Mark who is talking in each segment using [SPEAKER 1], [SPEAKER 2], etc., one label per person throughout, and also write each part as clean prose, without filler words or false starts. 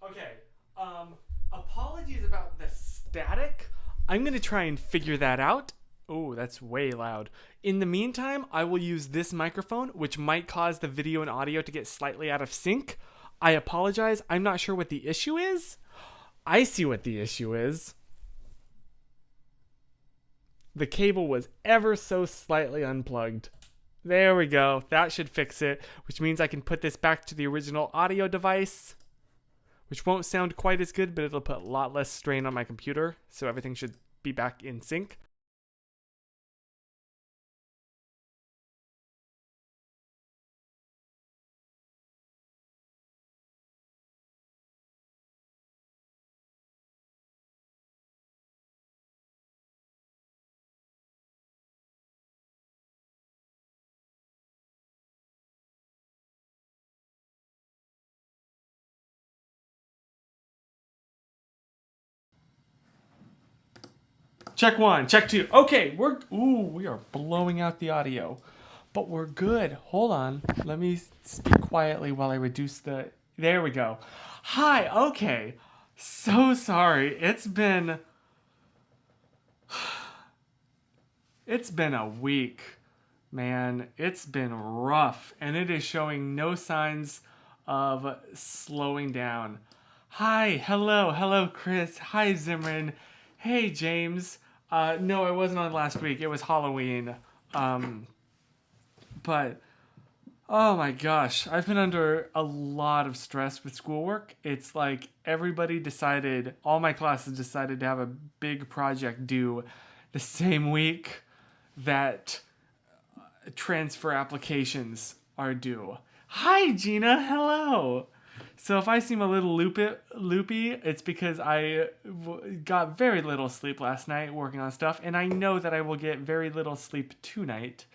[SPEAKER 1] Okay. Apologies about the static. I'm going to try and figure that out. Oh, that's way loud. In the meantime, I will use this microphone, which might cause the video and audio to get slightly out of sync. I apologize. I'm not sure what the issue is. I see what the issue is. The cable was ever so slightly unplugged. There we go. That should fix it, which means I can put this back to the original audio device, which won't sound quite as good, but it'll put a lot less strain on my computer, so everything should be back in sync. Check one, check two. Okay, we are blowing out the audio. But we're good. Hold on. Let me speak quietly while I reduce there we go. Hi, okay. So sorry. It's been a week, man. It's been rough, and it is showing no signs of slowing down. Hi, hello, Chris. Hi, Zimran. Hey, James. No, it wasn't on last week. It was Halloween. But oh my gosh, I've been under a lot of stress with schoolwork. It's like all my classes decided to have a big project due the same week that transfer applications are due. Hi, Gina. Hello. So if I seem a little loopy, it's because I got very little sleep last night working on stuff, and I know that I will get very little sleep tonight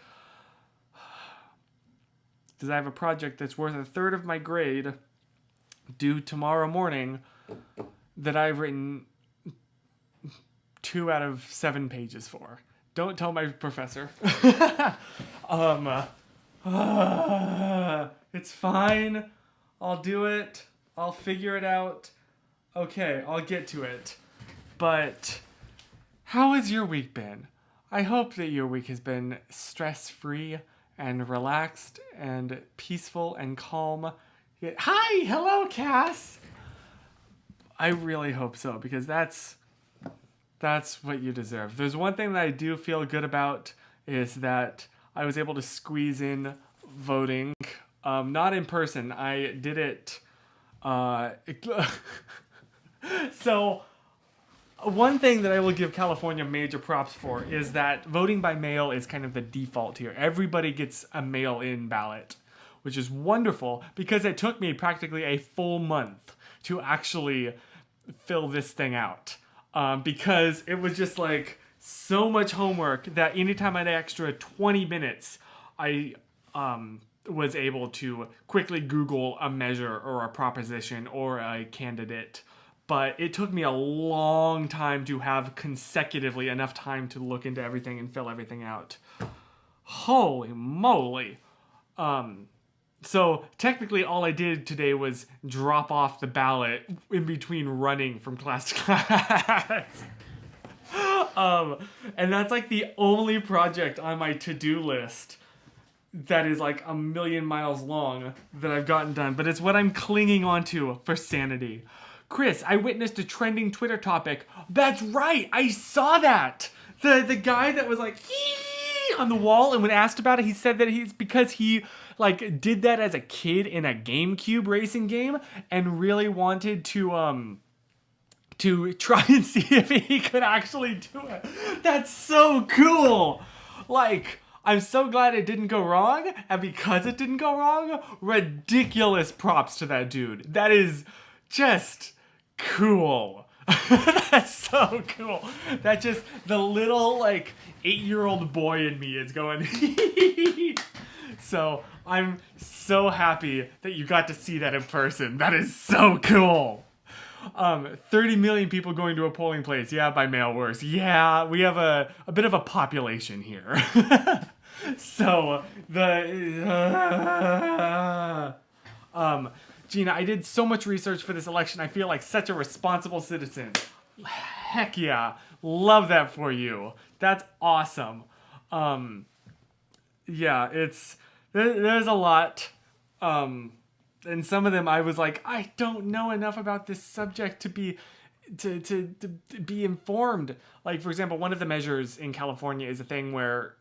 [SPEAKER 1] because I have a project that's worth a third of my grade due tomorrow morning that I've written 2 out of 7 pages for. Don't tell my professor. It's fine. I'll do it. I'll figure it out. Okay, I'll get to it. But how has your week been? I hope that your week has been stress-free and relaxed and peaceful and calm. Hi, hello, Cass. I really hope so, because that's what you deserve. There's one thing that I do feel good about is that I was able to squeeze in voting. Not in person. I did it. So, one thing that I will give California major props for is that voting by mail is kind of the default here. Everybody gets a mail-in ballot, which is wonderful because it took me practically a full month to actually fill this thing out. Because it was just like so much homework that anytime I had extra 20 minutes, I was able to quickly Google a measure or a proposition or a candidate. But it took me a long time to have consecutively enough time to look into everything and fill everything out. Holy moly. So technically all I did today was drop off the ballot in between running from class to class. And that's like the only project on my to-do list that is like a million miles long that I've gotten done. But it's what I'm clinging onto for sanity. Chris, I witnessed a trending Twitter topic. That's right, I saw that. The guy that was like on the wall, and when asked about it, he said that he's because he like did that as a kid in a GameCube racing game and really wanted to try and see if he could actually do it. That's so cool. Like, I'm so glad it didn't go wrong, and because it didn't go wrong, ridiculous props to that dude. That is just cool. That's so cool. That just, the little, like, 8-year-old boy in me is going, So, I'm so happy that you got to see that in person. That is so cool. 30 million people going to a polling place. Yeah, by mail worse. Yeah, we have a bit of a population here. So, Gina, I did so much research for this election. I feel like such a responsible citizen. Heck yeah. Love that for you. That's awesome. Yeah, there's a lot. And some of them I was like, I don't know enough about this subject to be to be informed. Like, for example, one of the measures in California is a thing where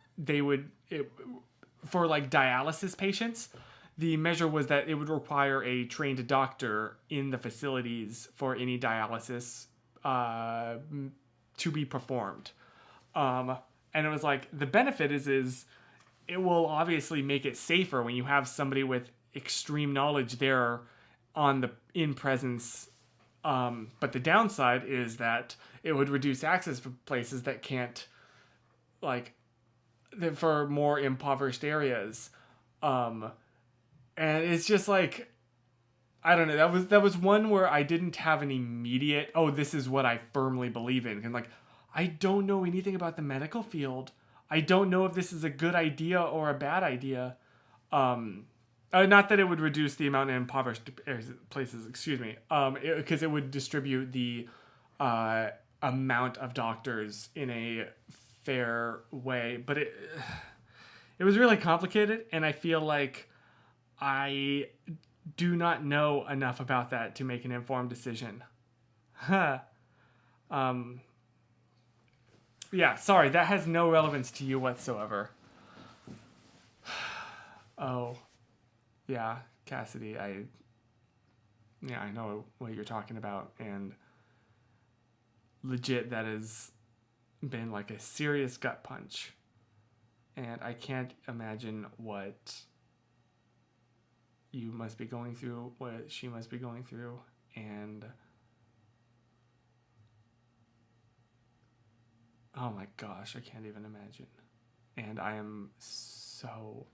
[SPEAKER 1] for like dialysis patients, the measure was that it would require a trained doctor in the facilities for any dialysis to be performed. And it was like, the benefit is it will obviously make it safer when you have somebody with extreme knowledge there in presence. But the downside is that it would reduce access for places that can't, like, for more impoverished areas. And it's just like, I don't know. That was one where I didn't have an immediate, oh, this is what I firmly believe in. And like, I don't know anything about the medical field. I don't know if this is a good idea or a bad idea. Not that it would reduce the amount of impoverished places, excuse me, because it would distribute the amount of doctors in a fair way. But it was really complicated, and I feel like I do not know enough about that to make an informed decision. Yeah, sorry, that has no relevance to you whatsoever. Oh, yeah, Cassidy, I know what you're talking about, and legit, that has been like a serious gut punch, and I can't imagine what you must be going through, what she must be going through, and oh my gosh, I can't even imagine. And I am so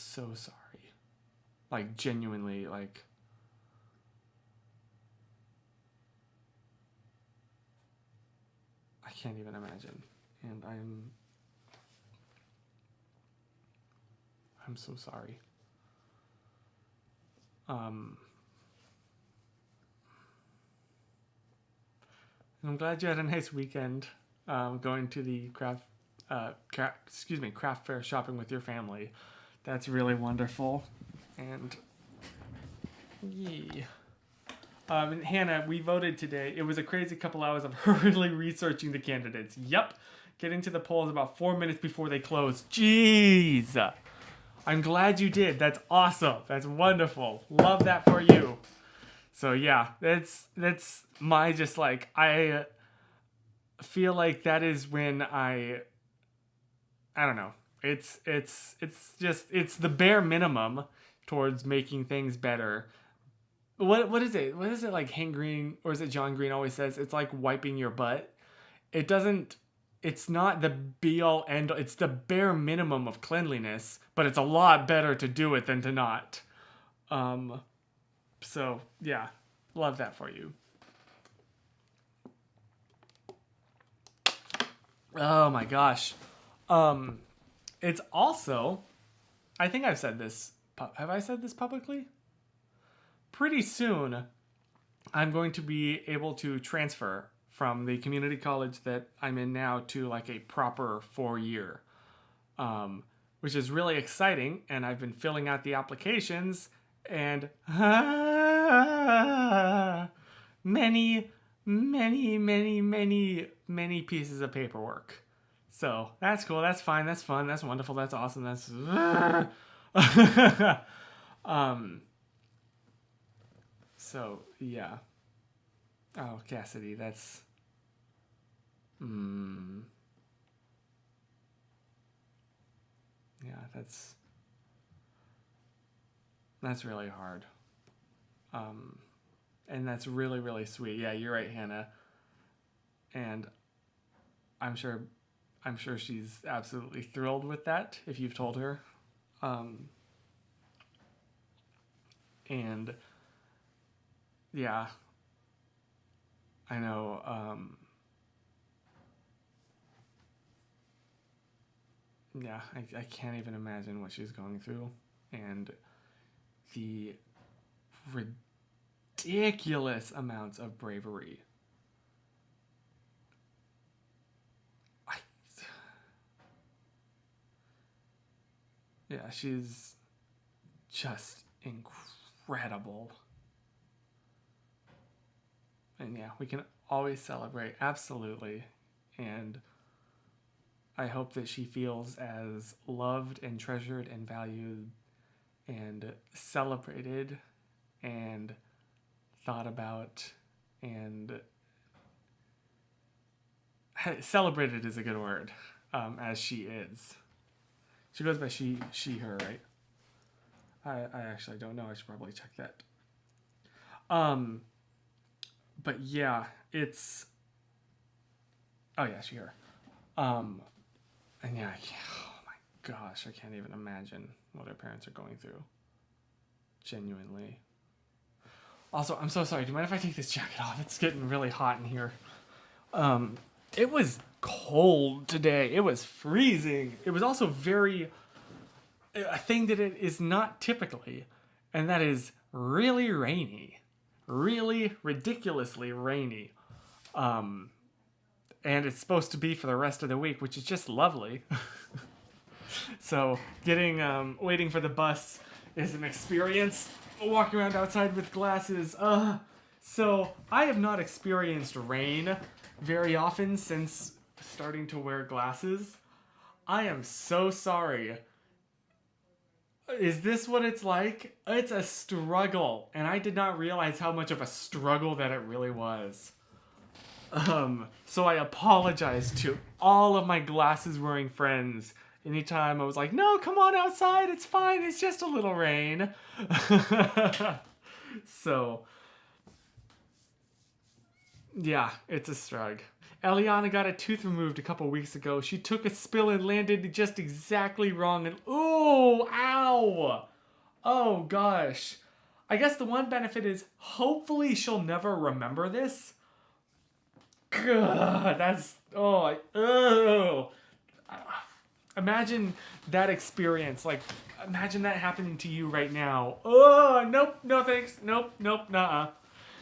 [SPEAKER 1] sorry. Like, genuinely, like, I can't even imagine. And I'm so sorry. And I'm glad you had a nice weekend going to the craft fair shopping with your family. That's really wonderful. And yeah. And Hannah, we voted today. It was a crazy couple hours of hurriedly researching the candidates. Yep. Getting to the polls about 4 minutes before they close. Jeez. I'm glad you did. That's awesome. That's wonderful. Love that for you. So yeah, that's my just like, I feel like that is when I don't know. It's the bare minimum towards making things better. What is it? What is it, like Hank Green, or is it John Green always says? It's like wiping your butt. It's not the be all end all. It's the bare minimum of cleanliness, but it's a lot better to do it than to not. So yeah, love that for you. Oh my gosh. It's also, I think I've said this. Have I said this publicly? Pretty soon, I'm going to be able to transfer from the community college that I'm in now to like a proper 4-year, which is really exciting. And I've been filling out the applications and many pieces of paperwork. So that's cool. That's fine. That's fun. That's wonderful. That's awesome. That's so yeah. Oh, Cassidy, that's yeah, that's really hard. And that's really, really sweet. Yeah, you're right, Hannah. And I'm sure she's absolutely thrilled with that if you've told her. And yeah, I know. Yeah, I can't even imagine what she's going through, and the ridiculous amounts of bravery. Yeah, she's just incredible. And yeah, we can always celebrate, absolutely. And I hope that she feels as loved and treasured and valued and celebrated and thought about and celebrated is a good word, as she is. She goes by she, her, right? I actually don't know. I should probably check that. But yeah, it's... Oh yeah, she, her. And yeah, oh my gosh, I can't even imagine what her parents are going through. Genuinely. Also, I'm so sorry. Do you mind if I take this jacket off? It's getting really hot in here. It was cold today. It was freezing. It was also a thing that it is not typically, and that is really rainy. Really ridiculously rainy. And it's supposed to be for the rest of the week, which is just lovely. So waiting for the bus is an experience. Walking around outside with glasses. So I have not experienced rain very often since starting to wear glasses. I am so sorry. Is this what it's like? It's a struggle, and I did not realize how much of a struggle that it really was. So I apologize to all of my glasses wearing friends. Anytime I was like, no, come on outside, it's fine, it's just a little rain. So, yeah, it's a struggle. Eliana got a tooth removed a couple weeks ago. She took a spill and landed just exactly wrong and ooh, ow! Oh gosh. I guess the one benefit is hopefully she'll never remember this. God, that's, imagine that experience. Like, imagine that happening to you right now. Oh, nope, no thanks. Nope, nuh-uh.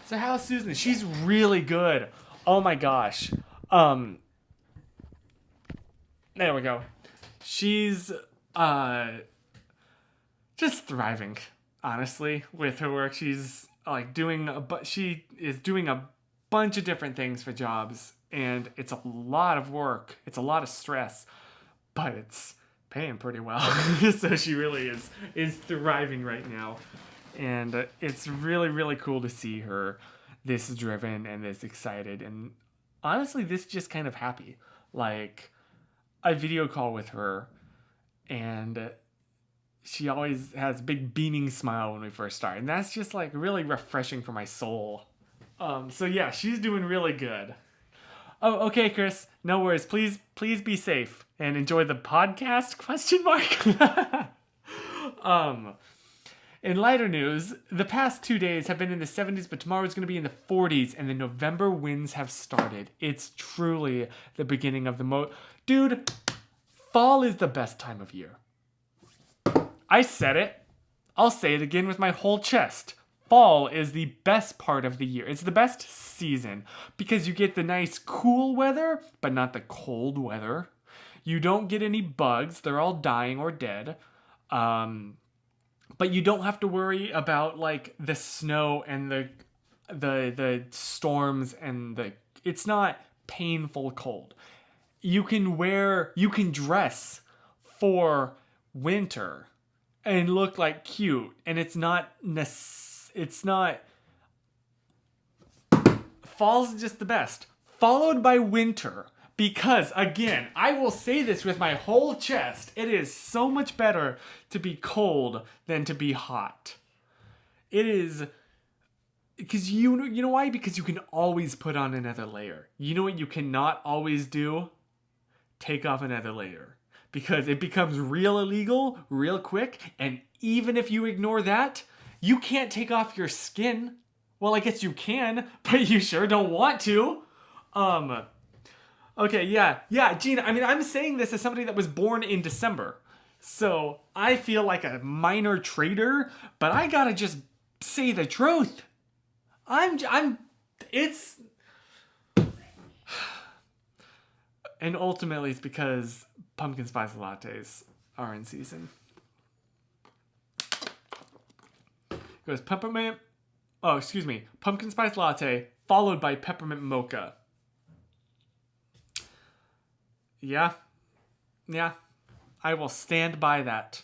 [SPEAKER 1] So how's Susan? She's really good. Oh my gosh. There we go. She's, just thriving, honestly, with her work. She's, like, she is doing a bunch of different things for jobs, and it's a lot of work. It's a lot of stress. But it's paying pretty well. So she really is thriving right now. And it's really, really cool to see her this driven and this excited. And honestly, this just kind of happy. Like, I video call with her, and she always has a big beaming smile when we first start. And that's just, like, really refreshing for my soul. So yeah, she's doing really good. Oh, okay, Chris. No worries. Please be safe and enjoy the podcast? ? In lighter news, the past 2 days have been in the 70s, but tomorrow is going to be in the 40s, and the November winds have started. It's truly the beginning of Dude, fall is the best time of year. I said it. I'll say it again with my whole chest. Fall is the best part of the year. It's the best season because you get the nice cool weather, but not the cold weather. You don't get any bugs. They're all dying or dead. But you don't have to worry about like the snow and the storms and it's not painful cold. You can dress for winter and look like cute, and it's not fall's just the best, followed by winter. Because, again, I will say this with my whole chest, it is so much better to be cold than to be hot. It is, because you know why? Because you can always put on another layer. You know what you cannot always do? Take off another layer. Because it becomes real illegal, real quick, and even if you ignore that, you can't take off your skin. Well, I guess you can, but you sure don't want to. Okay, yeah, Gina, I mean, I'm saying this as somebody that was born in December. So I feel like a minor traitor, but I gotta just say the truth. It's, and ultimately it's because pumpkin spice lattes are in season. It goes pumpkin spice latte followed by peppermint mocha. Yeah, I will stand by that.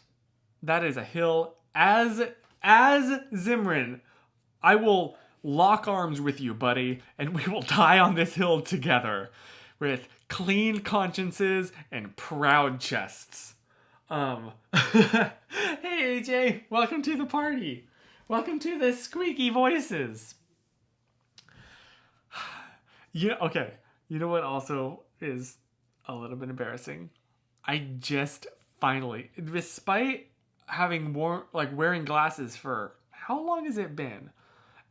[SPEAKER 1] That is a hill. As Zimrin, I will lock arms with you, buddy, and we will die on this hill together with clean consciences and proud chests. Hey AJ, welcome to the party. Welcome to the squeaky voices. Okay. You know what also is a little bit embarrassing? I just finally, despite having wearing glasses for, how long has it been?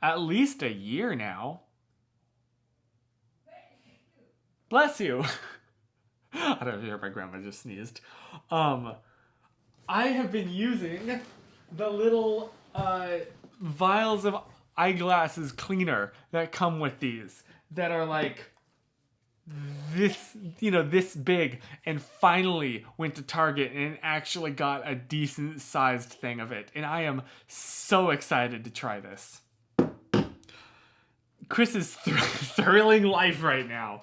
[SPEAKER 1] At least a year now. Bless you. I don't know if you heard, my grandma just sneezed. I have been using the little vials of eyeglasses cleaner that come with these, that are like this big, and finally went to Target and actually got a decent sized thing of it. And I am so excited to try this. Chris is thrilling life right now.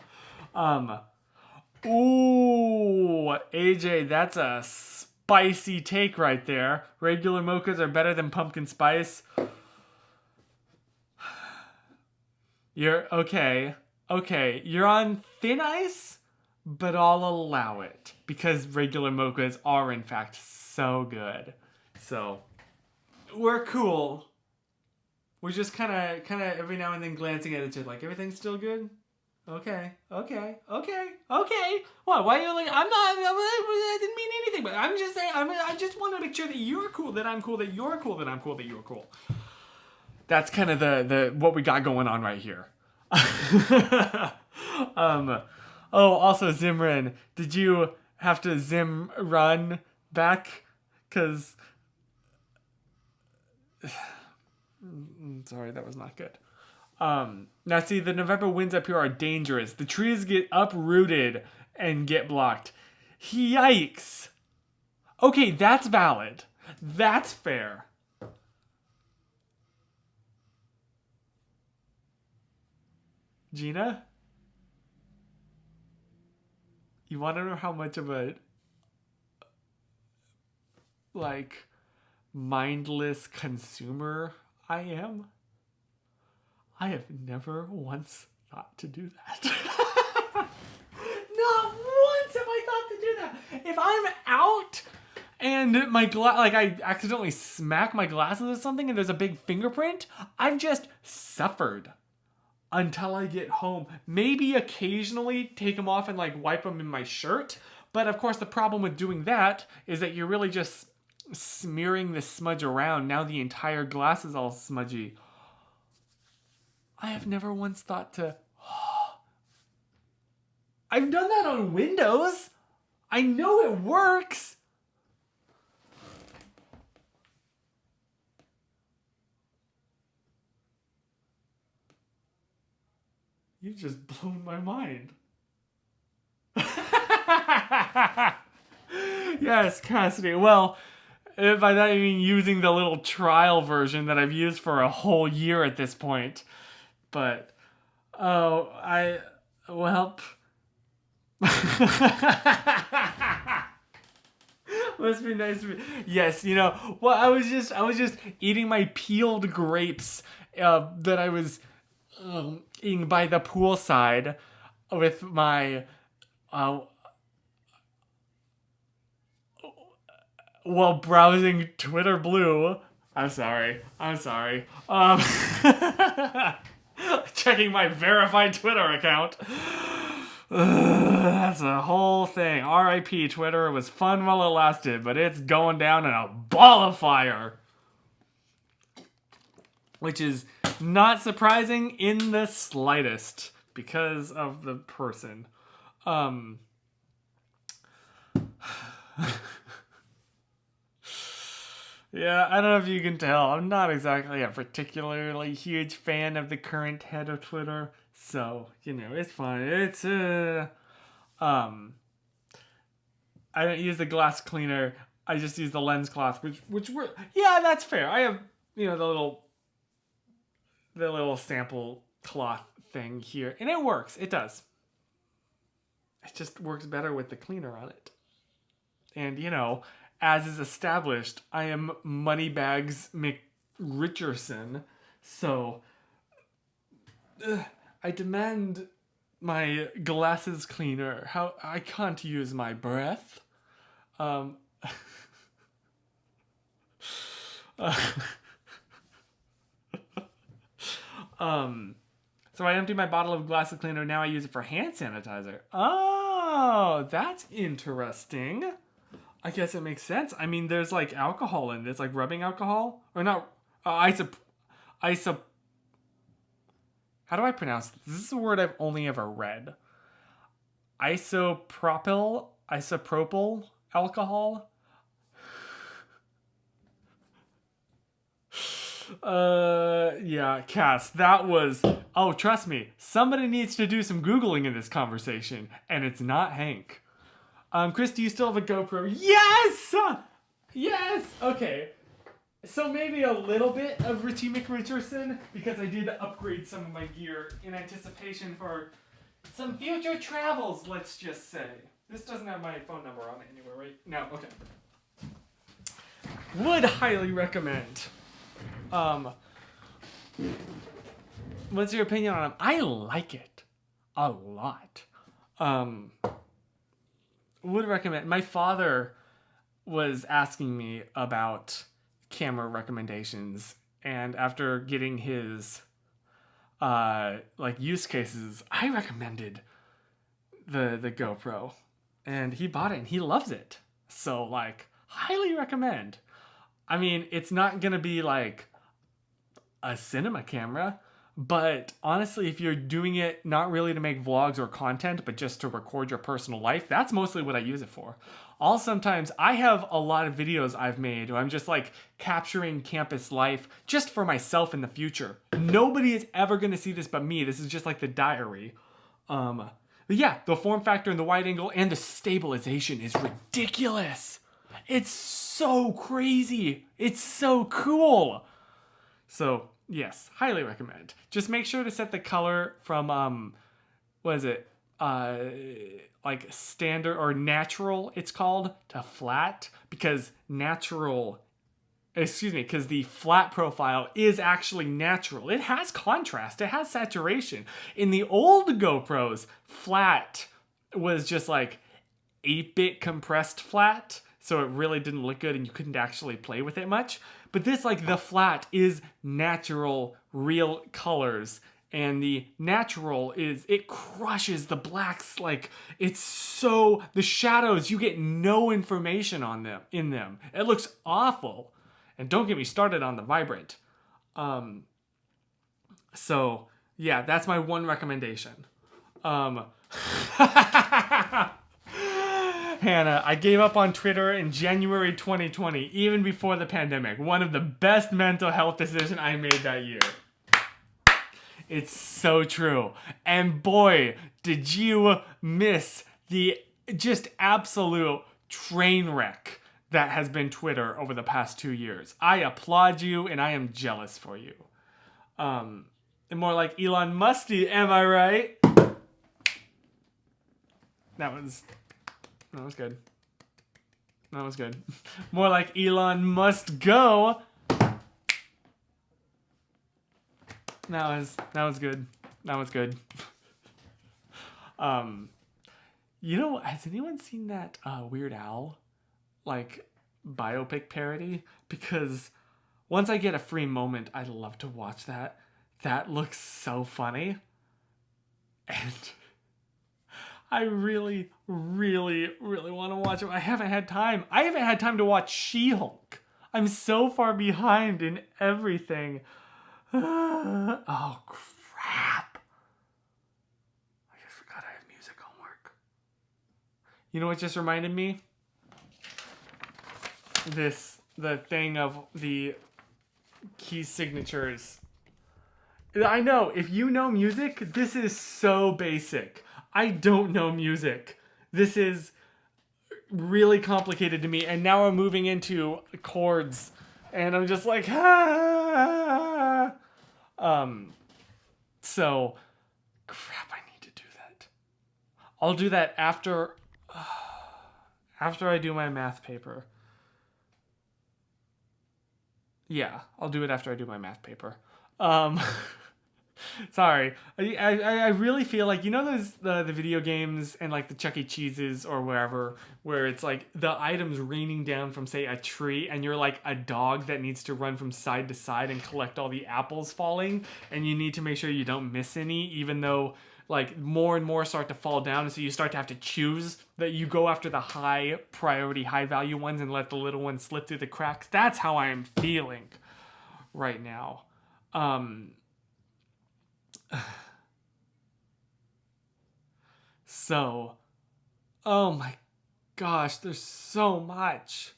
[SPEAKER 1] Ooh, AJ, that's a spicy take right there. Regular mochas are better than pumpkin spice. You're okay. Okay, you're on thin ice, but I'll allow it because regular mochas are in fact so good. So we're cool. We're just kind of every now and then glancing at each other like, everything's still good? Okay. What? Why are you like, I didn't mean anything, but I'm just saying, I just want to make sure that you're cool, that I'm cool, that you're cool, that I'm cool, that you're cool. That's kind of the what we got going on right here. Also Zimran, did you have to Zim run back? Cause sorry, that was not good. Now see, the November winds up here are dangerous. The trees get uprooted and get blocked. Yikes. Okay, that's valid. That's fair. Gina? You want to know how much of a, like, mindless consumer I am? I have never once thought to do that. Not once have I thought to do that. If I'm out and I accidentally smack my glasses or something and there's a big fingerprint, I've just suffered until I get home. Maybe occasionally take them off and like wipe them in my shirt. But of course the problem with doing that is that you're really just smearing the smudge around. Now the entire glass is all smudgy. I have never once thought to, I've done that on Windows. I know it works. You've just blown my mind. Yes, Cassidy. Well, by that I mean using the little trial version that I've used for a whole year at this point. But, must be nice to me. Yes, well, I was just eating my peeled grapes that I was eating by the poolside with my while browsing Twitter Blue. I'm sorry. Checking my verified Twitter account. That's a whole thing. R.I.P. Twitter. It was fun while it lasted, but it's going down in a ball of fire. Which is not surprising in the slightest because of the person. Yeah, I don't know if you can tell. I'm not exactly a particularly huge fan of the current head of Twitter. So, it's fine. Um I don't use the glass cleaner. I just use the lens cloth, which were, yeah, that's fair. I have, the little sample cloth thing here, and it works. It does. It just works better with the cleaner on it. And as is established, I am Moneybags McRicherson, so I demand my glasses cleaner. How I can't use my breath. Um, so I empty my bottle of glasses cleaner. Now I use it for hand sanitizer. Oh, that's interesting. I guess it makes sense. I mean, there's like alcohol in it. It's like rubbing alcohol, or not? Isop. How do I pronounce this? This is a word I've only ever read. Isopropyl alcohol. Yeah, Cass, that was. Oh, trust me, somebody needs to do some Googling in this conversation, and it's not Hank. Chris, do you still have a GoPro? Yes! Yes! Okay. So maybe a little bit of Richie McRicherson, because I did upgrade some of my gear in anticipation for some future travels, let's just say. This doesn't have my phone number on it anywhere, right? No, okay. Would highly recommend. What's your opinion on him? I like it a lot. Would recommend. My father was asking me about camera recommendations, and after getting his use cases, I recommended the GoPro, and he bought it and he loves it. So highly recommend. I mean, it's not gonna be like a cinema camera, but honestly, if you're doing it not really to make vlogs or content, but just to record your personal life, that's mostly what I use it for. Sometimes I have a lot of videos I've made where I'm just capturing campus life just for myself in the future. Nobody is ever going to see this but me. This is just like the diary. But yeah, the form factor and the wide angle and the stabilization is ridiculous. It's so crazy. It's so cool. So yes, highly recommend. Just make sure to set the color from what is it? Standard or natural, it's called, to flat, because because the flat profile is actually natural. It has contrast, it has saturation. In the old GoPros, flat was just 8-bit compressed flat, so it really didn't look good and you couldn't actually play with it much. But this, the flat is natural, real colors. And the natural it crushes the blacks. The shadows, you get no information in them. It looks awful. And don't get me started on the vibrant. So, yeah, that's my one recommendation. Hannah, I gave up on Twitter in January 2020, even before the pandemic. One of the best mental health decisions I made that year. It's so true. And boy, did you miss the just absolute train wreck that has been Twitter over the past 2 years. I applaud you and I am jealous for you. And more like Elon Musty, am I right? That was good. That was good. More like Elon must go. That was good. That was good. Has anyone seen that Weird Al biopic parody? Because once I get a free moment, I love to watch that. That looks so funny. And I really, really, really want to watch it. I haven't had time. I haven't had time to watch She-Hulk. I'm so far behind in everything. Oh, crap. I just forgot I have music homework. You know what just reminded me? This the thing of the key signatures. I know, if you know music, this is so basic. I don't know music. This is really complicated to me, and now I'm moving into chords, and I'm just like, ah. So, crap, I need to do that. I'll do that after I do my math paper. Yeah, I'll do it after I do my math paper. Sorry. I really feel like, you know those the video games and like the Chuck E. Cheese's or wherever, where it's like the items raining down from, say, a tree, and you're like a dog that needs to run from side to side and collect all the apples falling, and you need to make sure you don't miss any, even though like more and more start to fall down, and so you start to have to choose that you go after the high priority, high value ones and let the little ones slip through the cracks. That's how I am feeling right now. So, oh my gosh, there's so much.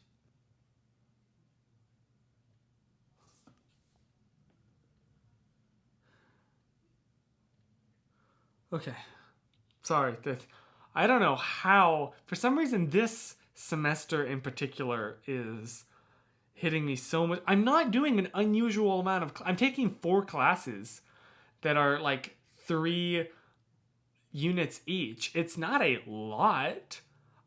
[SPEAKER 1] Okay. Sorry. I don't know how, for some reason, this semester in particular is hitting me so much. I'm not doing an unusual amount of, I'm taking 4 classes that are like 3 units each. It's not a lot.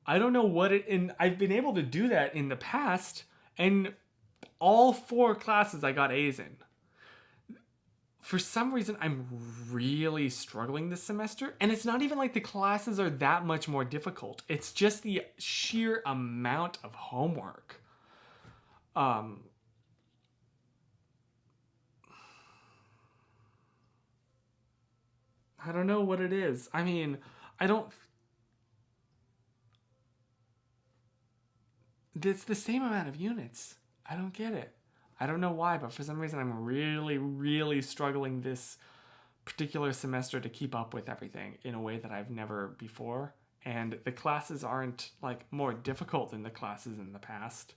[SPEAKER 1] I don't know what it, and I've been able to do that in the past, and all 4 classes I got A's in. For some reason, I'm really struggling this semester, and it's not even like the classes are that much more difficult. It's just the sheer amount of homework. I don't know what it is. I mean, it's the same amount of units. I don't get it. I don't know why, but for some reason I'm really, really struggling this particular semester to keep up with everything in a way that I've never before. And the classes aren't like more difficult than the classes in the past.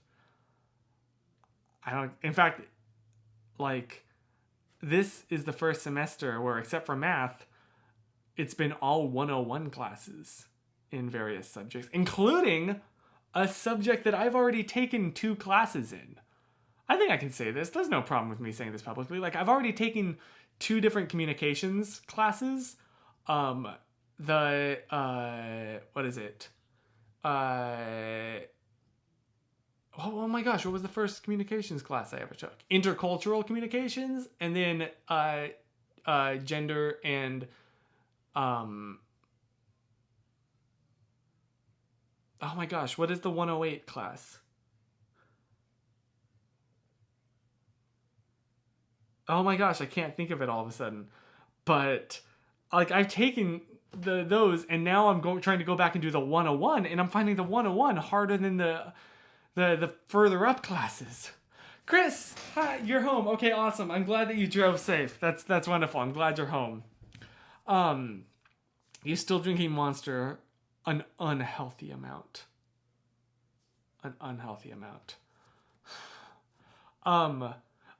[SPEAKER 1] In fact, like, this is the first semester where, except for math, it's been all 101 classes in various subjects, including a subject that I've already taken 2 classes in. I think I can say this. There's no problem with me saying this publicly. Like, I've already taken 2 different communications classes. What is it? Oh my gosh, what was the first communications class I ever took? Intercultural communications, and then gender and oh my gosh, what is the 108 class? Oh my gosh, I can't think of it all of a sudden. But like, I've taken those, and now I'm trying to go back and do the 101, and I'm finding the 101 harder than the further up classes. Chris, hi, you're home. Okay, awesome. I'm glad that you drove safe. That's wonderful. I'm glad you're home. You still drinking Monster an unhealthy amount. An unhealthy amount.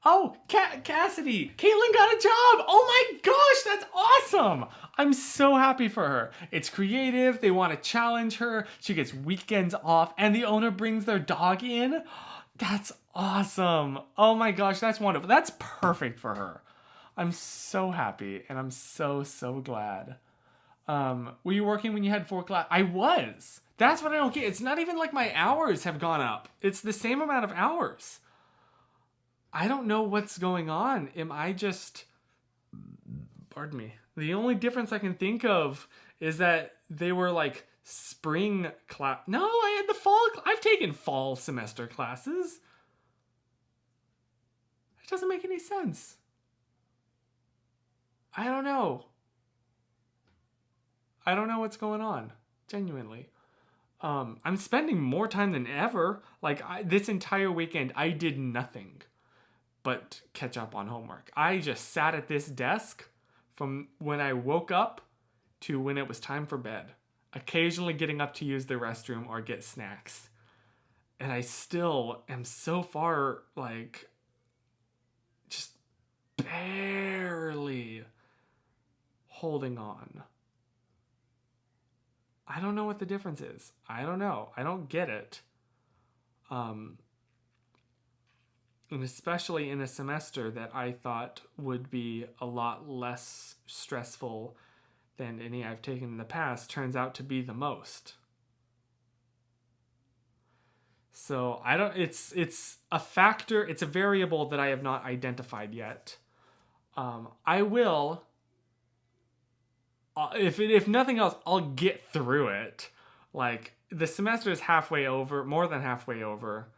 [SPEAKER 1] Oh, Cassidy! Caitlin got a job! Oh my gosh, that's awesome! I'm so happy for her. It's creative, they want to challenge her, she gets weekends off, and the owner brings their dog in. That's awesome. Oh my gosh, that's wonderful. That's perfect for her. I'm so happy, and I'm so, so glad. Were you working when you had 4 classes? I was. That's what I don't get. It's not even like my hours have gone up. It's the same amount of hours. I don't know what's going on. Am I just... Pardon me. The only difference I can think of is that they were like spring class. No, I had the fall. I've taken fall semester classes. It doesn't make any sense. I don't know. I don't know what's going on. Genuinely. I'm spending more time than ever. Like, this entire weekend, I did nothing but catch up on homework. I just sat at this desk from when I woke up to when it was time for bed, occasionally getting up to use the restroom or get snacks. And I still am so far, like, just barely holding on. I don't know what the difference is. I don't know. I don't get it. And especially in a semester that I thought would be a lot less stressful than any I've taken in the past, turns out to be the most. So I don't. It's a factor. It's a variable that I have not identified yet. I will. If nothing else, I'll get through it. Like, the semester is halfway over, more than halfway over.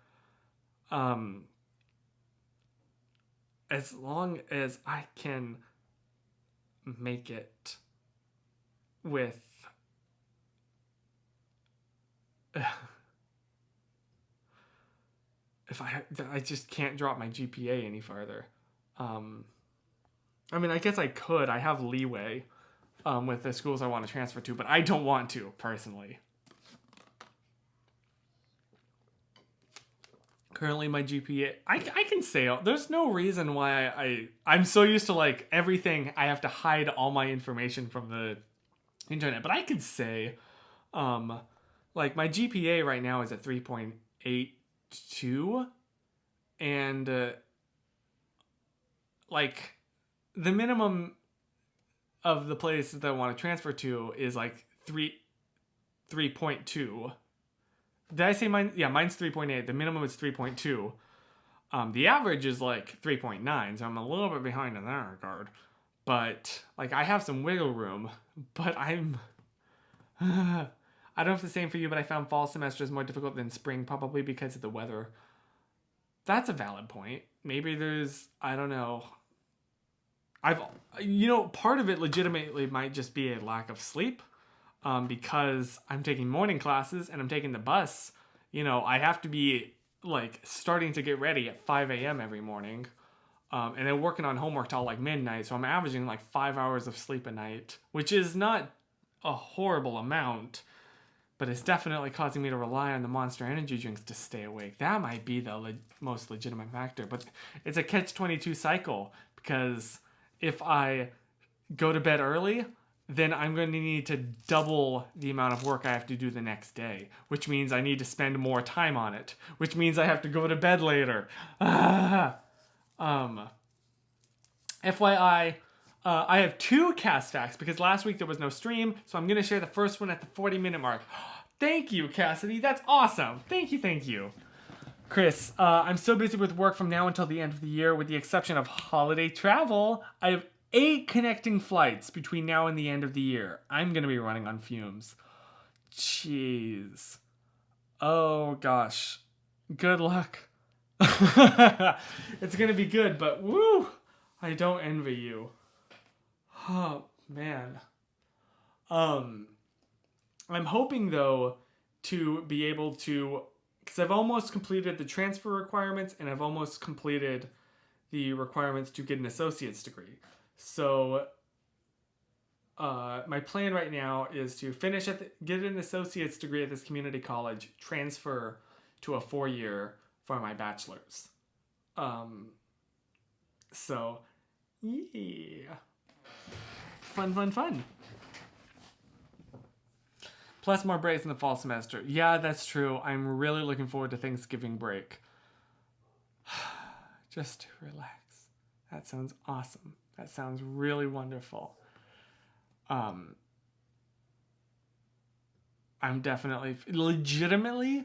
[SPEAKER 1] As long as I can make it with if I just can't drop my GPA any farther. I mean, I guess I could. I have leeway with the schools I want to transfer to, but I don't want to, personally. Currently, my GPA, I can say, there's no reason why I'm so used to, like, everything, I have to hide all my information from the internet, but I could say, like, my GPA right now is at 3.82, and, like, the minimum of the places that I want to transfer to is, like, 3.2. Did I say mine? Yeah, mine's 3.8. The minimum is 3.2. The average is like 3.9, so I'm a little bit behind in that regard. But, like, I have some wiggle room. But I'm... I don't know if it's the same for you, but I found fall semester is more difficult than spring, probably because of the weather. That's a valid point. Maybe there's... I don't know. Part of it legitimately might just be a lack of sleep. Because I'm taking morning classes and I'm taking the bus, I have to be, like, starting to get ready at 5 a.m. every morning. And then working on homework till, like, midnight. So I'm averaging, like, 5 hours of sleep a night, which is not a horrible amount, but it's definitely causing me to rely on the Monster Energy drinks to stay awake. That might be the most legitimate factor. But it's a catch-22 cycle, because if I go to bed early, then I'm going to need to double the amount of work I have to do the next day, which means I need to spend more time on it, which means I have to go to bed later. FYI, I have 2 cast facts because last week there was no stream, so I'm going to share the first one at the 40-minute mark. Thank you, Cassidy. That's awesome. Thank you. Chris, I'm so busy with work from now until the end of the year, with the exception of holiday travel. I have 8 connecting flights between now and the end of the year. I'm going to be running on fumes. Jeez. Oh, gosh. Good luck. It's going to be good, but woo! I don't envy you. Oh, man. I'm hoping, though, to be able to... Because I've almost completed the transfer requirements, and I've almost completed the requirements to get an associate's degree. So, my plan right now is to get an associate's degree at this community college, transfer to a 4-year for my bachelor's. So, yeah. Fun. Plus more breaks in the fall semester. Yeah, that's true. I'm really looking forward to Thanksgiving break. Just to relax. That sounds awesome. That sounds really wonderful. I'm definitely... Legitimately,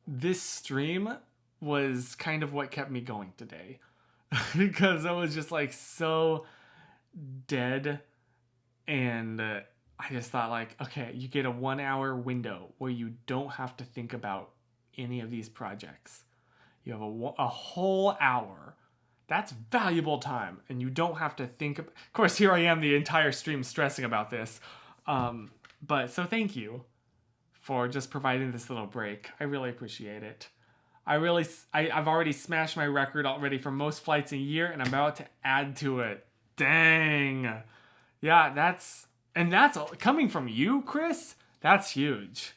[SPEAKER 1] this stream was kind of what kept me going today. Because I was just, like, so dead. And I just thought, like, okay, you get a 1-hour window where you don't have to think about any of these projects. You have a whole hour. That's valuable time, and you don't have to think... Of course, here I am the entire stream stressing about this. But so thank you for just providing this little break. I really appreciate it. I've already smashed my record already for most flights a year, and I'm about to add to it. Dang. Yeah, that's coming from you, Chris. That's huge.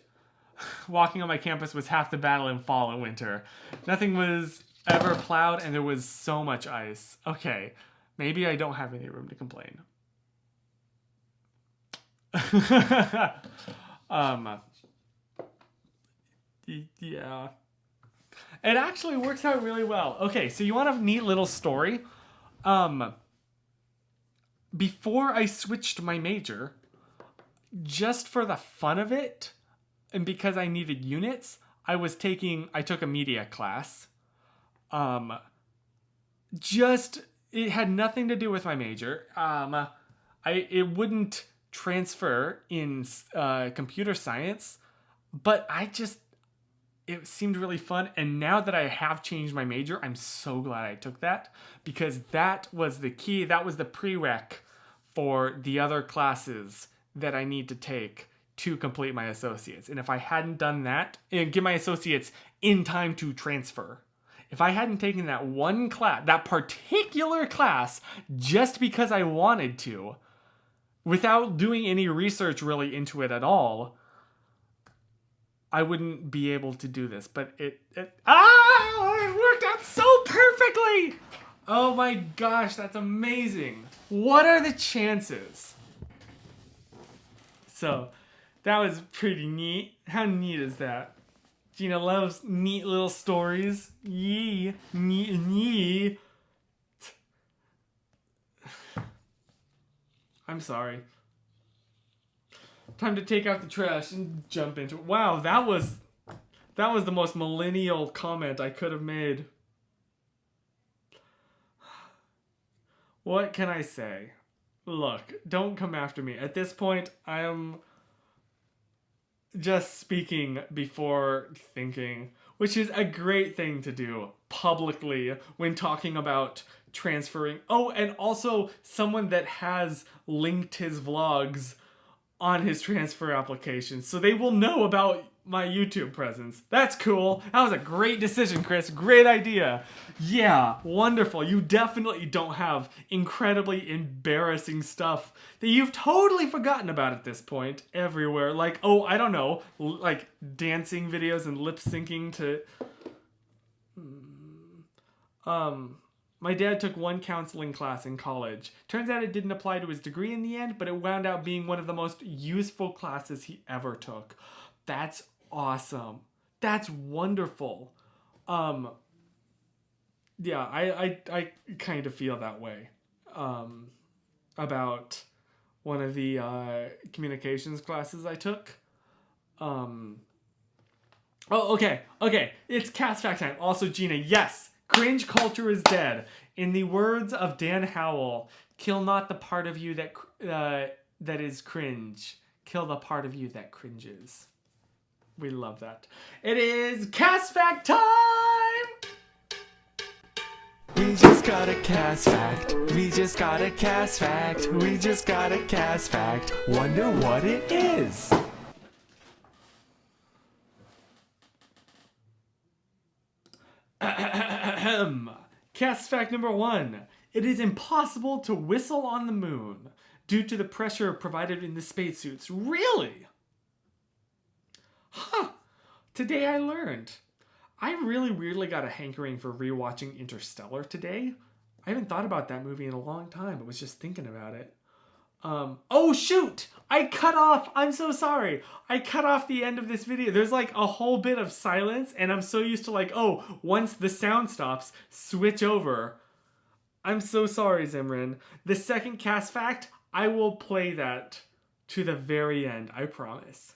[SPEAKER 1] Walking on my campus was half the battle in fall and winter. Nothing was ever plowed, and there was so much ice. Okay, maybe I don't have any room to complain. Yeah. It actually works out really well. Okay, so you want a neat little story? Before I switched my major, just for the fun of it, and because I needed units, I took a media class. It had nothing to do with my major. It wouldn't transfer in computer science, but it seemed really fun. And now that I have changed my major, I'm so glad I took that, because that was the key. That was the prereq for the other classes that I need to take to complete my associates. And if I hadn't done that and get my associates in time to transfer, if I hadn't taken that one class, that particular class, just because I wanted to, without doing any research really into it at all, I wouldn't be able to do this. But it worked out so perfectly. Oh my gosh, that's amazing. What are the chances? So that was pretty neat. How neat is that? Gina loves neat little stories. Yee. Neat. I'm sorry. Time to take out the trash and jump into it. Wow, that was the most millennial comment I could have made. What can I say? Look, don't come after me. At this point, I am just speaking before thinking, which is a great thing to do publicly when talking about transferring. Oh, and also someone that has linked his vlogs on his transfer application, so they will know about my YouTube presence. That's cool. That was a great decision, Chris. Great idea. Yeah, wonderful. You definitely don't have incredibly embarrassing stuff that you've totally forgotten about at this point everywhere. Like, oh, I don't know, like dancing videos and lip syncing to... My dad took one counseling class in college. Turns out it didn't apply to his degree in the end, but it wound out being one of the most useful classes he ever took. That's awesome. That's wonderful. Yeah, I kind of feel that way about one of the communications classes I took. Oh, okay. It's Cast Fact time. Also, Gina, yes, cringe culture is dead. In the words of Dan Howell, kill not the part of you that is cringe. Kill the part of you that cringes. We love that. It is Cast Fact time! We just got a cast fact. We just got a cast fact. We just got a cast fact. Wonder what it is. Cast fact number 1. It is impossible to whistle on the moon due to the pressure provided in the spacesuits. Really? Huh. Today I learned. I really weirdly got a hankering for rewatching Interstellar today. I haven't thought about that movie in a long time. I was just thinking about it. Oh shoot! I cut off! I'm so sorry. I cut off the end of this video. There's like a whole bit of silence and I'm so used to like, oh, once the sound stops, switch over. I'm so sorry, Zimran. The second cast fact, I will play that to the very end. I promise.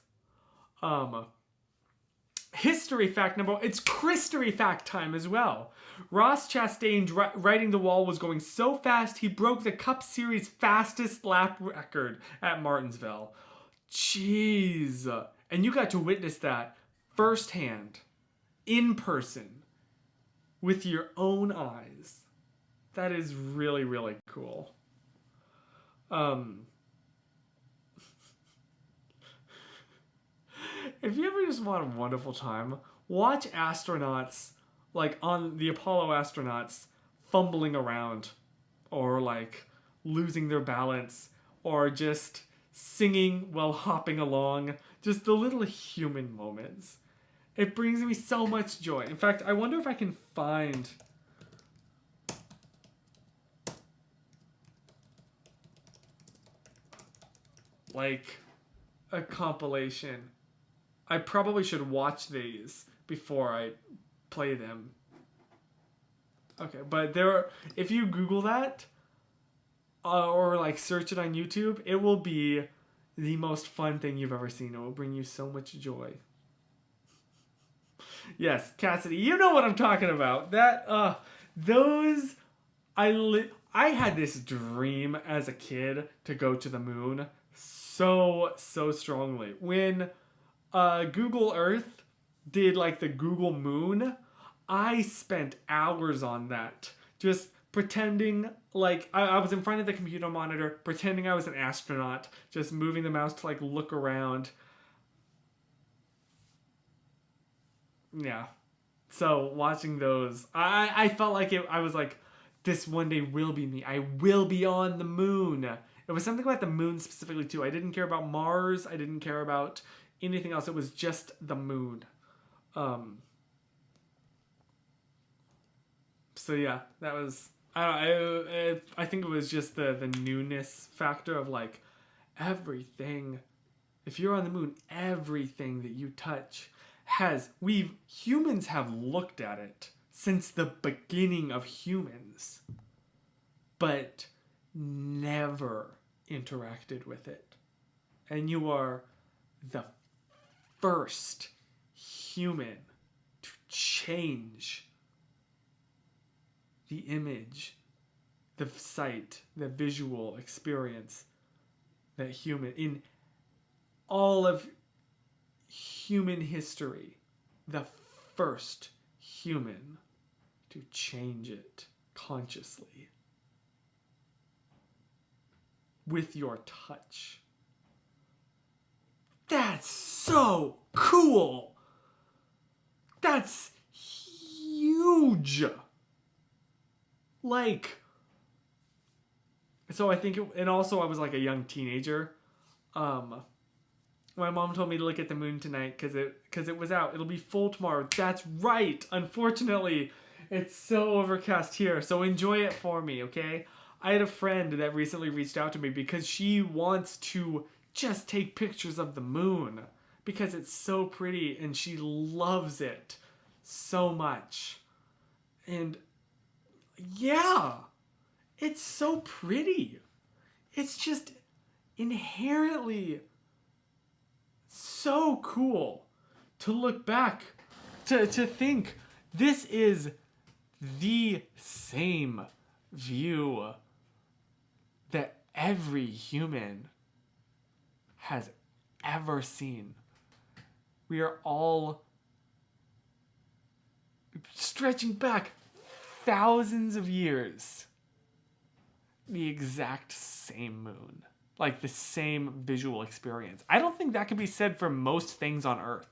[SPEAKER 1] History fact number 1. It's Christory fact time as well. Ross Chastain's riding the wall was going so fast he broke the Cup Series fastest lap record at Martinsville. Jeez. And you got to witness that firsthand, in person, with your own eyes. That is really, really cool. If you ever just want a wonderful time, watch astronauts, like on the Apollo astronauts, fumbling around or like losing their balance or just singing while hopping along, just the little human moments. It brings me so much joy. In fact, I wonder if I can find like a compilation. I probably should watch these before I play them. Okay, but if you Google that or like search it on YouTube, it will be the most fun thing you've ever seen. It will bring you so much joy. Yes, Cassidy, you know what I'm talking about. Those I had this dream as a kid to go to the moon so strongly. When Google Earth did like the Google Moon, I spent hours on that, just pretending like I was in front of the computer monitor, pretending I was an astronaut, just moving the mouse to like look around. Yeah. So watching those, I felt like I was like, this one day will be me. I will be on the moon. It was something about the moon specifically too. I didn't care about Mars. I didn't care about anything else. It was just the moon. So yeah, that was. I think it was just the newness factor of like everything. If you're on the moon, everything that you touch humans have looked at it since the beginning of humans, but never interacted with it. And you are the first human to change the image, the sight, the visual experience that human in all of human history, the first human to change it consciously with your touch. That's so cool. That's huge. Like, so I think and also I was like a young teenager. My mom told me to look at the moon tonight because it was out. It'll be full tomorrow. That's right. Unfortunately, it's so overcast here. So enjoy it for me, okay? I had a friend that recently reached out to me because she wants to just take pictures of the moon because it's so pretty and she loves it so much. And yeah, it's so pretty. It's just inherently so cool to look back, to think this is the same view that every human has ever seen. We are all stretching back thousands of years. The exact same moon. Like the same visual experience. I don't think that can be said for most things on Earth.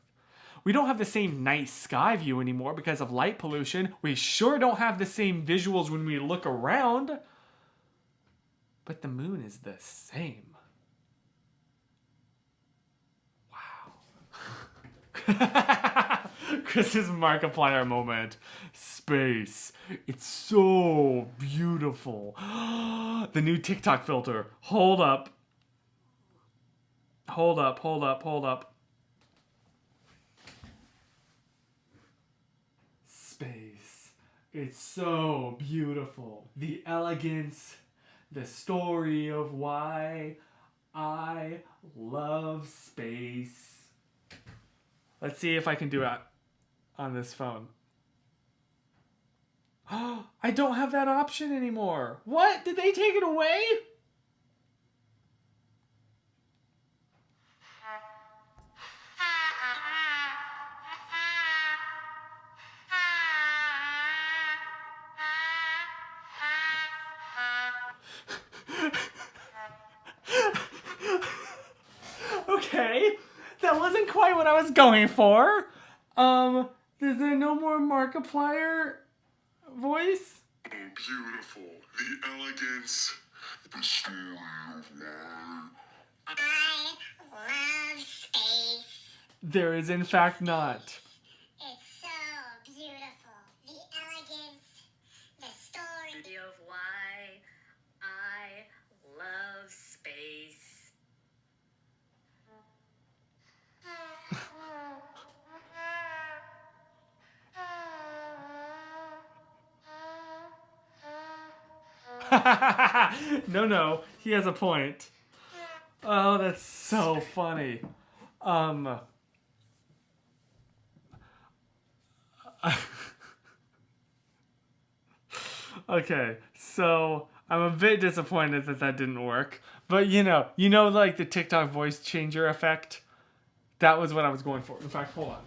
[SPEAKER 1] We don't have the same night sky view anymore because of light pollution. We sure don't have the same visuals when we look around. But the moon is the same. Wow. Chris's Markiplier moment. Space. It's so beautiful. The new TikTok filter. Hold up. Space. It's so beautiful. The elegance. The story of why I love space. Let's see if I can do it on this phone. I don't have that option anymore. What? Did they take it away? Okay. That wasn't quite what I was going for. Is there no more Markiplier voice?
[SPEAKER 2] Oh, beautiful. The elegance. The story of why I love space.
[SPEAKER 1] There is in fact not.
[SPEAKER 2] It's so beautiful. The elegance, the story of why I love space.
[SPEAKER 1] No, he has a point. Oh, that's so funny. Okay, so I'm a bit disappointed that that didn't work. But like the TikTok voice changer effect? That was what I was going for. In fact, hold on.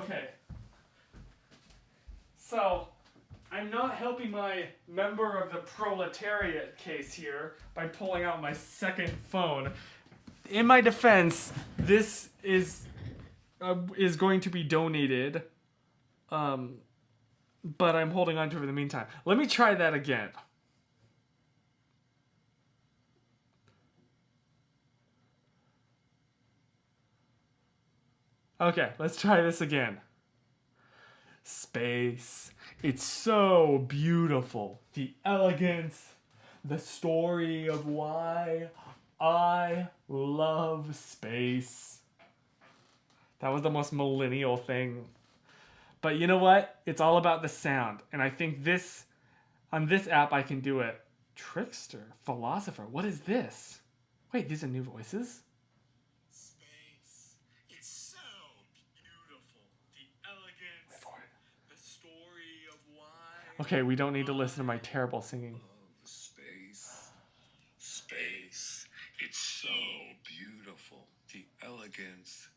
[SPEAKER 1] Okay. So, I'm not helping my member of the proletariat case here by pulling out my second phone. In my defense, this is going to be donated, but I'm holding on to it for the meantime. Let me try that again. Okay, let's try this again. Space. It's so beautiful. The elegance, the story of why I love space. That was the most millennial thing. But you know what? It's all about the sound. And I think on this app I can do it. Trickster, philosopher, what is this? Wait, these are new voices? Space. It's so beautiful. The elegance, the story of why. Okay, we don't need to listen to my terrible singing.
[SPEAKER 3] Space. Space. It's so beautiful. The elegance,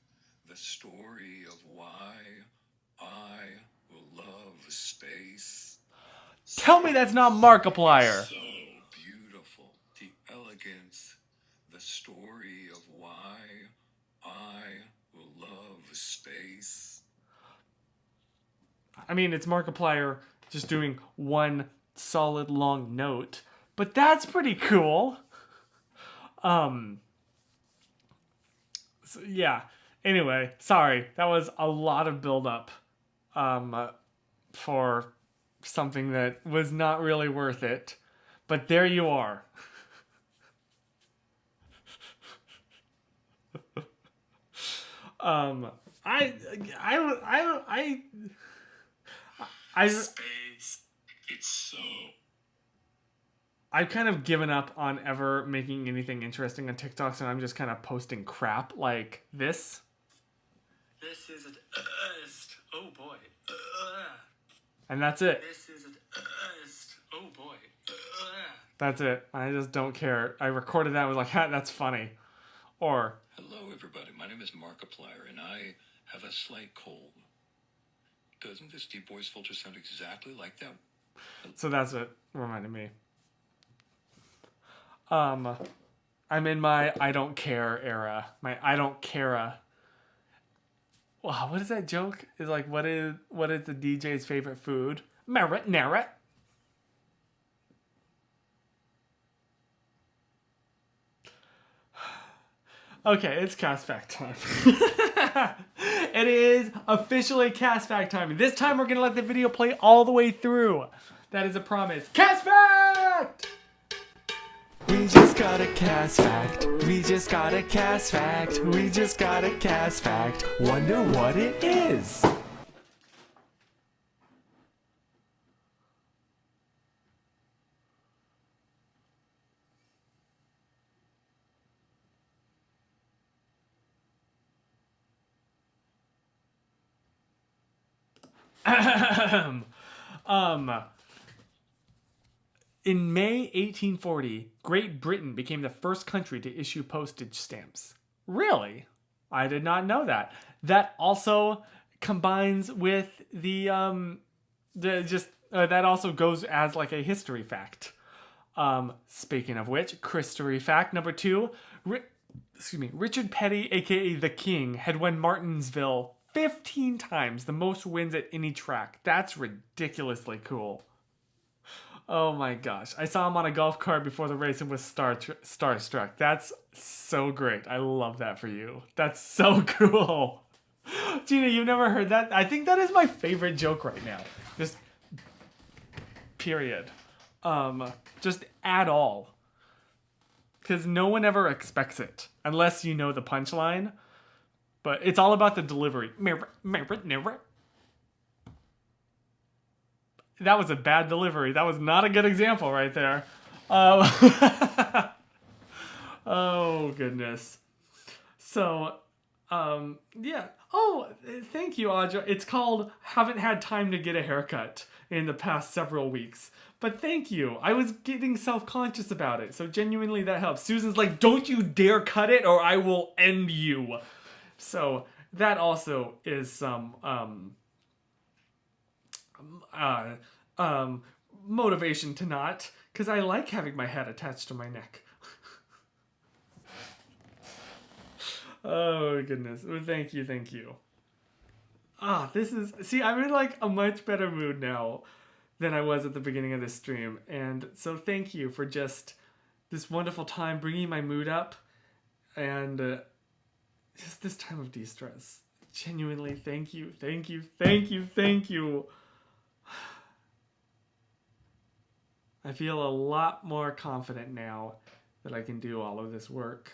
[SPEAKER 3] the story of why I love space.
[SPEAKER 1] Tell me that's not Markiplier.
[SPEAKER 3] So beautiful. The elegance, the story of why I love space.
[SPEAKER 1] I mean, it's Markiplier just doing one solid long note, but that's pretty cool. So yeah. Anyway, sorry. That was a lot of build-up for something that was not really worth it. But there you are.
[SPEAKER 3] Space. It's so.
[SPEAKER 1] I've kind of given up on ever making anything interesting on TikTok, so I'm just kind of posting crap like this. This is oh boy. And that's it.
[SPEAKER 3] This is oh boy.
[SPEAKER 1] That's it. I just don't care. I recorded that and was like, ha, that's funny. Or,
[SPEAKER 3] Hello, everybody. My name is Markiplier, and I have a slight cold. Doesn't this deep voice filter sound exactly like that?
[SPEAKER 1] so that's what reminded me. I'm in my I don't care era. My I don't care. Wow, what is that joke? Is like, what is the DJ's favorite food? Merit, merit. Okay, it's cast fact time. It is officially cast fact time. This time we're gonna let the video play all the way through. That is a promise. Cast fact! We just got a cast fact. We just got a cast fact. We just got a cast fact. Wonder what it is. In May 1840, Great Britain became the first country to issue postage stamps. Really? I did not know that. That also combines with that also goes as like a history fact. Speaking of which, Christory fact number 2, Richard Petty, aka the King, had won Martinsville 15 times, the most wins at any track. That's ridiculously cool. Oh my gosh. I saw him on a golf cart before the race and was starstruck. That's so great. I love that for you. That's so cool. Gina, you've never heard that? I think that is my favorite joke right now. Just period. Just at all. Because no one ever expects it. Unless you know the punchline. But it's all about the delivery. That was a bad delivery. That was not a good example right there. Oh, goodness. So, yeah. Oh, thank you, Audra. It's called Haven't Had Time to Get a Haircut in the past several weeks. But thank you. I was getting self-conscious about it. So genuinely that helps. Susan's like, don't you dare cut it or I will end you. So that also is some motivation to not, because I like having my head attached to my neck. Oh goodness. Well, thank you. This is, see, I'm in like a much better mood now than I was at the beginning of this stream. And so thank you for just this wonderful time bringing my mood up and just this time of de-stress. Genuinely, thank you. I feel a lot more confident now that I can do all of this work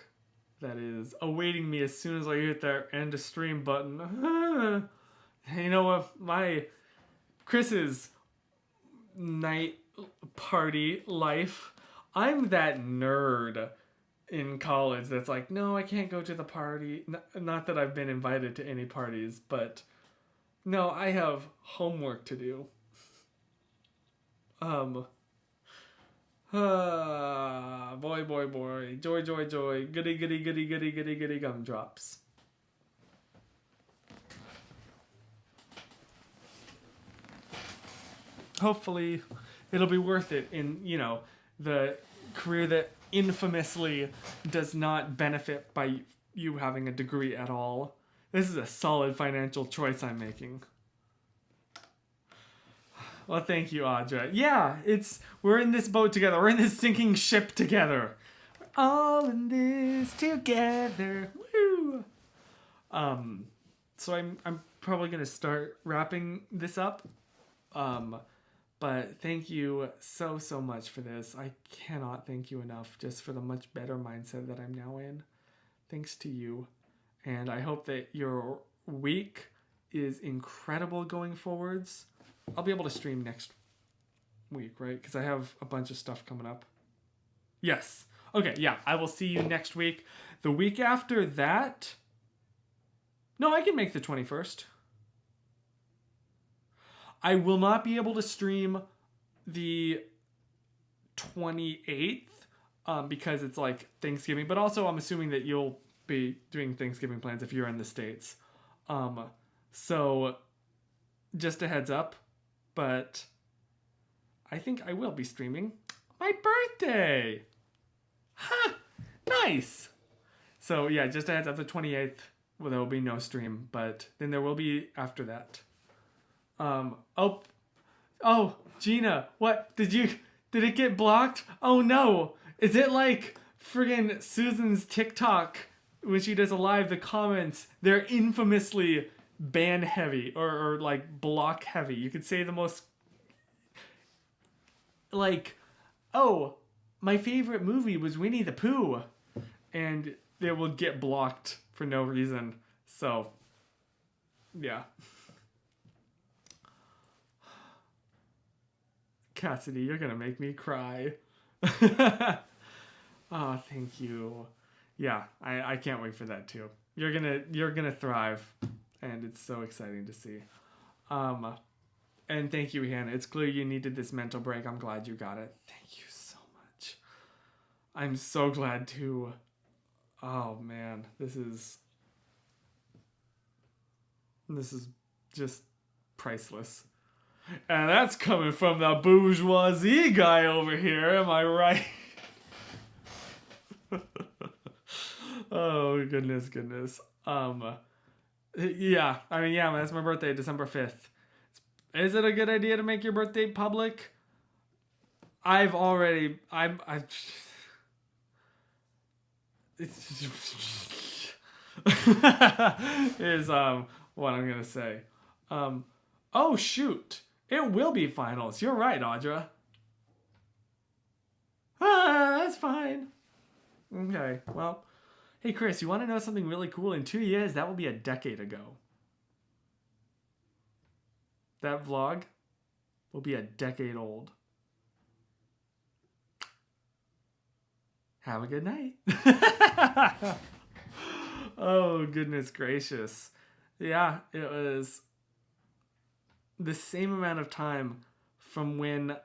[SPEAKER 1] that is awaiting me as soon as I hit that end of stream button. You know what? My Chris's night party life, I'm that nerd in college that's like, no, I can't go to the party. Not that I've been invited to any parties, but no, I have homework to do. Boy. Joy. Goody gumdrops. Hopefully, it'll be worth it in, the career that infamously does not benefit by you having a degree at all. This is a solid financial choice I'm making. Well, thank you, Audra. Yeah, we're in this boat together. We're in this sinking ship together. We're all in this together. Woo! So I'm probably gonna start wrapping this up. But thank you so much for this. I cannot thank you enough just for the much better mindset that I'm now in. Thanks to you. And I hope that your week is incredible going forwards. I'll be able to stream next week, right? Because I have a bunch of stuff coming up. Yes. Okay, yeah. I will see you next week. The week after that... No, I can make the 21st. I will not be able to stream the 28th because it's like Thanksgiving. But also I'm assuming that you'll be doing Thanksgiving plans if you're in the States. So just a heads up. But I think I will be streaming my birthday. Ha! Nice! So yeah, just a heads up, the 28th, well, there will be no stream. But then there will be after that. Oh, Gina, what? Did it get blocked? Oh no. Is it like friggin' Susan's TikTok when she does a live, the comments, they're infamously ban heavy or like block heavy. You could say the most like, oh, my favorite movie was Winnie the Pooh. And they will get blocked for no reason. So, yeah. Cassidy, you're gonna make me cry. Oh, thank you. Yeah, I can't wait for that too. You're gonna thrive, and it's so exciting to see. And thank you, Hannah. It's clear you needed this mental break. I'm glad you got it. Thank you so much. I'm so glad too. Oh man, this is just priceless. And that's coming from the bourgeoisie guy over here, am I right? Oh, goodness. Yeah, that's my birthday, December 5th. Is it a good idea to make your birthday public? I've already it's is what I'm gonna say. Oh shoot. It will be finals. You're right, Audra. That's fine. Okay, well. Hey Chris, you want to know something really cool? In 2 years, that will be a decade ago. That vlog will be a decade old. Have a good night. Oh, goodness gracious. Yeah, it was the same amount of time from when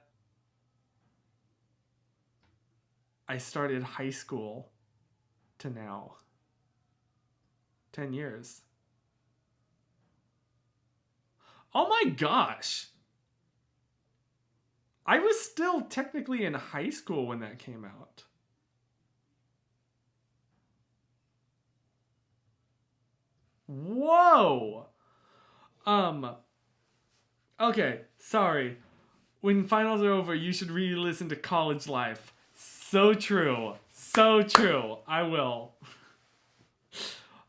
[SPEAKER 1] I started high school to now. 10 years. Oh my gosh. I was still technically in high school when that came out. Whoa. Okay, sorry. When finals are over, you should re-listen to College Life. So true. So true. I will.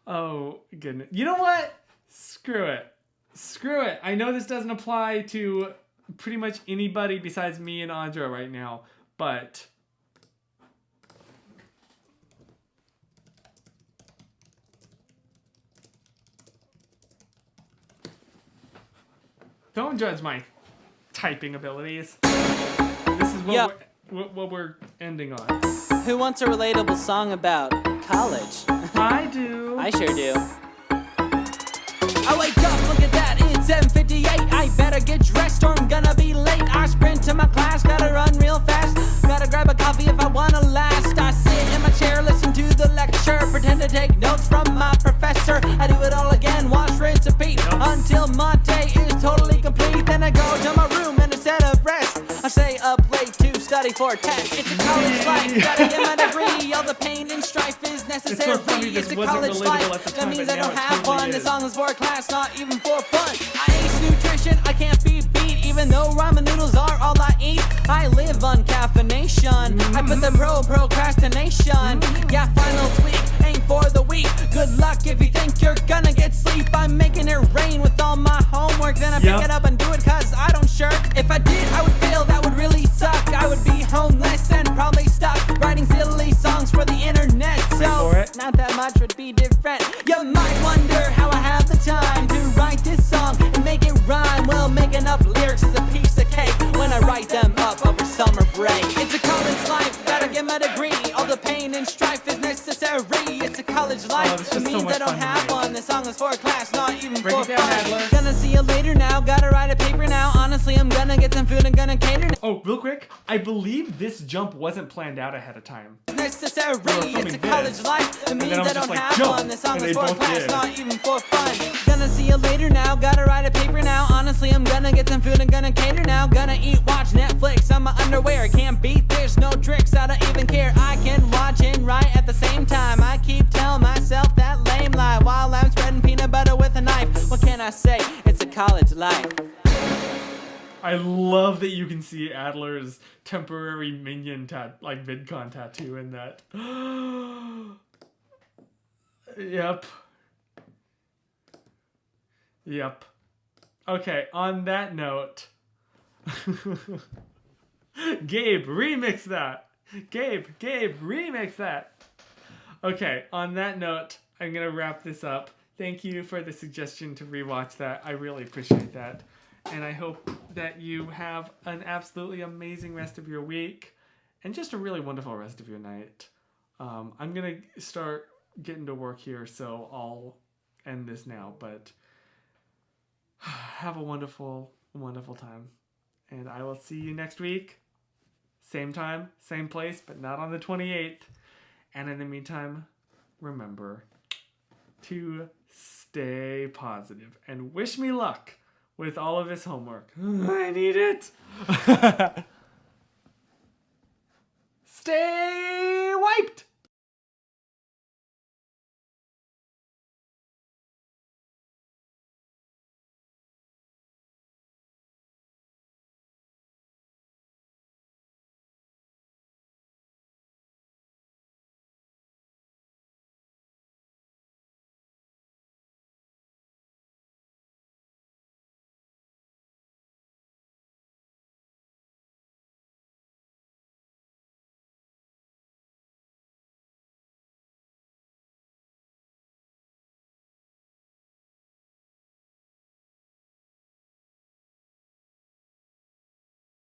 [SPEAKER 1] Oh, goodness. You know what? Screw it. Screw it. I know this doesn't apply to pretty much anybody besides me and Audra right now, but don't judge my typing abilities. This is what we're ending on.
[SPEAKER 4] Who wants a relatable song about college?
[SPEAKER 1] I do.
[SPEAKER 4] I sure do. I wake up, look at that, it's 7:58. I better get dressed or I'm gonna be late. I sprint to my class, gotta run real fast. Gotta grab a coffee if I wanna last. I sit in my chair, listen to the lecture, pretend to take notes from my professor. I do it all again, wash, rinse, repeat, until my day is totally complete. Then I go to my room and instead of rest, I stay up late to study for a test. It's a college life, gotta get my degree. All the pain and strife is necessary.
[SPEAKER 1] It's
[SPEAKER 4] a college life, that means I don't have fun. This song is for a class, not even for fun. I ace nutrition, I can't be beat. Even though ramen noodles are all I eat, I live on caffeination. I put the procrastination. Yeah, finals week, ain't for the weak. Good luck if you think you're gonna get sleep. I'm making it rain with all my homework. Then I pick it up and do it cause I don't shirk. If I did, I would fail, that would really suck. I would be homeless and probably stuck writing silly songs for the internet. So, not that much would be different. You might wonder how I have the time to write this song and make it rhyme. Well, making up lyrics is a piece of cake when I write them up over summer break. It's a college life, gotta get my degree. All the pain and strife is necessary. It's a college life, it means I don't have fun. This song is for a class, not even for fun. Gonna see you later now, gotta write a paper now. Honestly, I'm gonna get some food and gonna cater now.
[SPEAKER 1] Oh, real quick, I believe this jump wasn't planned out ahead of time.
[SPEAKER 4] Necessary, it's a college life, it means I don't have fun. This song is for a class, not even for fun. Gonna see you later now, gotta write a paper now. Honestly, I'm gonna get some food and gonna cater now. Gonna eat, watch Netflix on my underwear. Can't beat this, no tricks, I don't even care. I can watch and write at the same time. I keep telling myself that lame lie while I'm spreading peanut butter with a knife. What can I say? It's a college life.
[SPEAKER 1] I love that you can see Adler's temporary minion like VidCon tattoo in that. Yep. Yep. Okay, on that note, Gabe, remix that. Gabe, remix that. Okay, on that note, I'm gonna wrap this up. Thank you for the suggestion to rewatch that. I really appreciate that. And I hope that you have an absolutely amazing rest of your week and just a really wonderful rest of your night. I'm going to start getting to work here, so I'll end this now. But have a wonderful, wonderful time. And I will see you next week. Same time, same place, but not on the 28th. And in the meantime, remember to stay positive and wish me luck with all of his homework. I need it. Stay wiped.